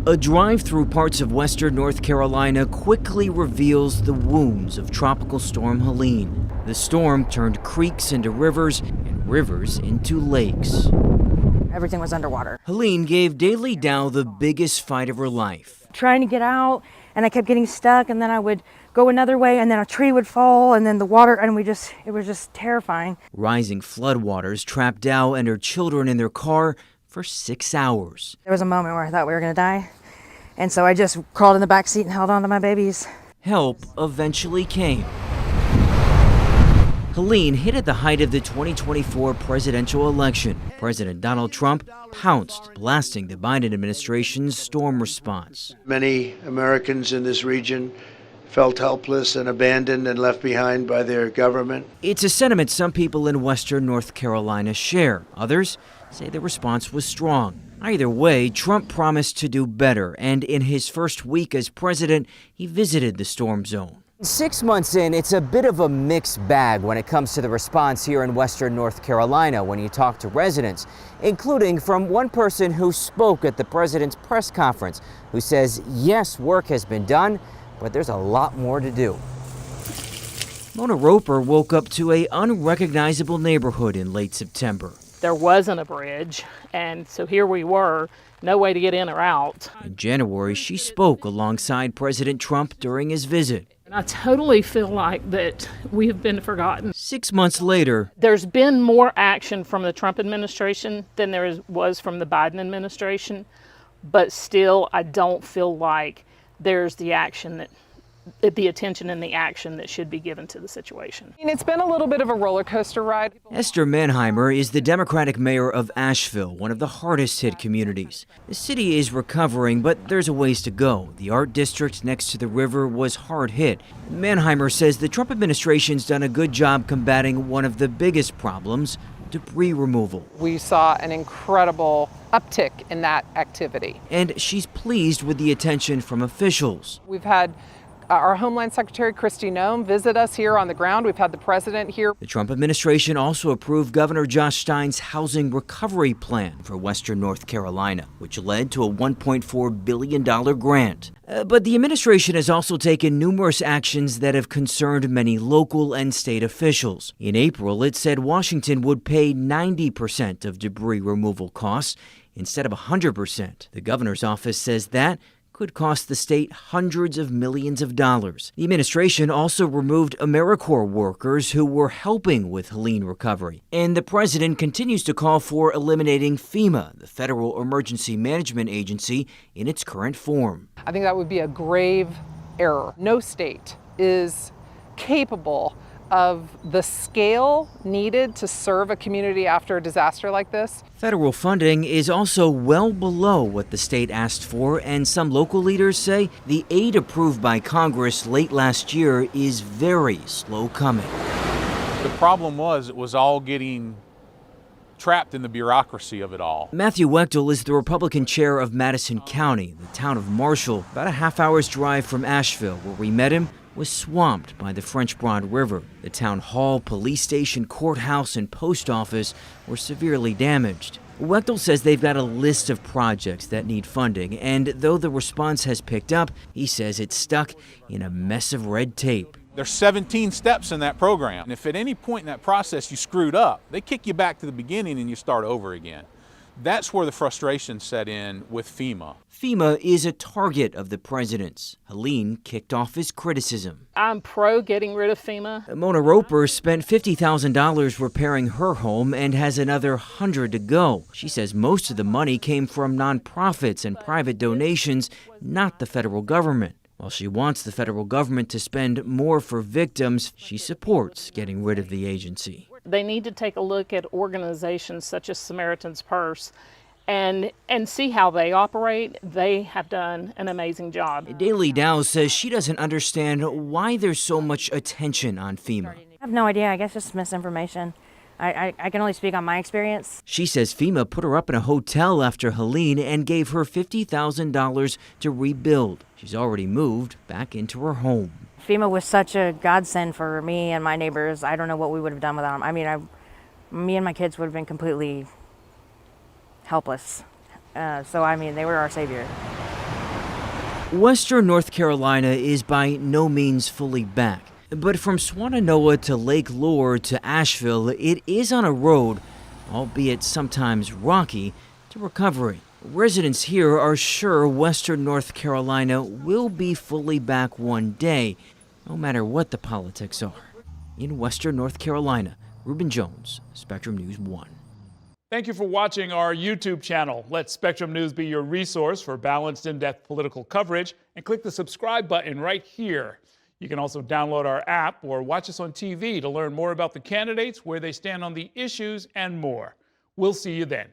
A drive through parts of western North Carolina quickly reveals the wounds of Tropical Storm Helene. The storm turned creeks into rivers and rivers into lakes. Everything was underwater. Helene gave Daily Dow the biggest fight of her life. Trying to get out, and I kept getting stuck, and then I would go another way, and then a tree would fall, and then the water, and it was just terrifying. Rising floodwaters trapped Dow and her children in their car for 6 hours. There was a moment where I thought we were going to die, and so I just crawled in the back seat and held on to my babies. Help eventually came. Helene hit at the height of the 2024 presidential election. President Donald Trump pounced, blasting the Biden administration's storm response. Many Americans in this region felt helpless and abandoned and left behind by their government. It's a sentiment some people in western North Carolina share. Others say the response was strong. Either way, Trump promised to do better, and in his first week as president, he visited the storm zone. 6 months in, it's a bit of a mixed bag when it comes to the response here in western North Carolina when you talk to residents, including from one person who spoke at the president's press conference, who says, yes, work has been done, but there's a lot more to do. Mona Roper woke up to an unrecognizable neighborhood in late September. There wasn't a bridge, and so here we were, no way to get in or out. In January, she spoke alongside President Trump during his visit. And I totally feel like that we have been forgotten. 6 months later, there's been more action from the Trump administration than was from the Biden administration, but still I don't feel like there's the attention and the action that should be given to the situation. It's been a little bit of a roller coaster ride. Esther Manheimer is the Democratic mayor of Asheville, one of the hardest hit communities. The city is recovering, but there's a ways to go. The art district next to the river was hard hit. Manheimer says the Trump administration's done a good job combating one of the biggest problems, debris removal. We saw an incredible uptick in that activity. And she's pleased with the attention from officials. We've had our Homeland Secretary, Kristi Noem, visit us here on the ground. We've had the president here. The Trump administration also approved Governor Josh Stein's housing recovery plan for western North Carolina, which led to a $1.4 billion grant. But the administration has also taken numerous actions that have concerned many local and state officials. In April, it said Washington would pay 90% of debris removal costs instead of 100%. The governor's office says that could cost the state hundreds of millions of dollars. The administration also removed AmeriCorps workers who were helping with Helene recovery. And the president continues to call for eliminating FEMA, the Federal Emergency Management Agency, in its current form. I think that would be a grave error. No state is capable of the scale needed to serve a community after a disaster like this. Federal funding is also well below what the state asked for, and some local leaders say the aid approved by Congress late last year is very slow coming. The problem was it was all getting trapped in the bureaucracy of it all. Matthew Wechtel is the Republican chair of Madison County, the town of Marshall, about a half-hour's drive from Asheville, where we met him was swamped by the French Broad River. The town hall, police station, courthouse, and post office were severely damaged. Wechtel says they've got a list of projects that need funding, and though the response has picked up, he says it's stuck in a mess of red tape. There's 17 steps in that program, and if at any point in that process you screwed up, they kick you back to the beginning and you start over again. That's where the frustration set in with FEMA. FEMA is a target of the president's. Helene kicked off his criticism. I'm pro getting rid of FEMA. Mona Roper spent $50,000 repairing her home and has another $100 to go. She says most of the money came from nonprofits and private donations, not the federal government. While she wants the federal government to spend more for victims, she supports getting rid of the agency. They need to take a look at organizations such as Samaritan's Purse and see how they operate. They have done an amazing job. Daily Dow says she doesn't understand why there's so much attention on FEMA. I have no idea. I guess it's misinformation. I can only speak on my experience. She says FEMA put her up in a hotel after Helene and gave her $50,000 to rebuild. She's already moved back into her home. FEMA was such a godsend for me and my neighbors. I don't know what we would have done without them. I mean, me and my kids would have been completely helpless. So, I mean, they were our savior. Western North Carolina is by no means fully back, but from Swannanoa to Lake Lure to Asheville, it is on a road, albeit sometimes rocky, to recovery. Residents here are sure Western North Carolina will be fully back one day, no matter what the politics are. In Western North Carolina, Reuben Jones, Spectrum News 1. Thank you for watching our YouTube channel. Let Spectrum News be your resource for balanced, in-depth political coverage, and click the subscribe button right here. You can also download our app or watch us on TV to learn more about the candidates, where they stand on the issues, and more. We'll see you then.